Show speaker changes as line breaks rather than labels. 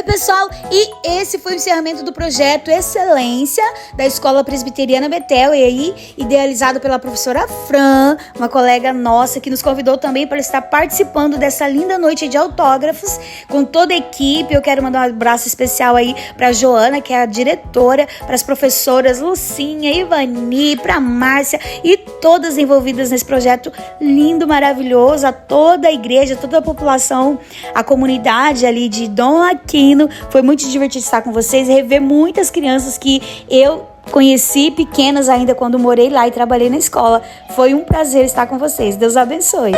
Oi, pessoal, e esse foi o encerramento do projeto Excelência da Escola Presbiteriana Betel, e aí idealizado pela professora Fran, uma colega nossa que nos convidou também para estar participando dessa linda noite de autógrafos com toda a equipe. Eu quero mandar um abraço especial aí para Joana, que é a diretora, para as professoras Lucinha, Ivani, para Márcia e todas envolvidas nesse projeto lindo, maravilhoso, a toda a igreja, toda a população, a comunidade ali de Dom Aquino. Foi muito divertido estar com vocês e rever muitas crianças que eu conheci pequenas ainda quando morei lá e trabalhei na escola. Foi um prazer estar com vocês. Deus abençoe.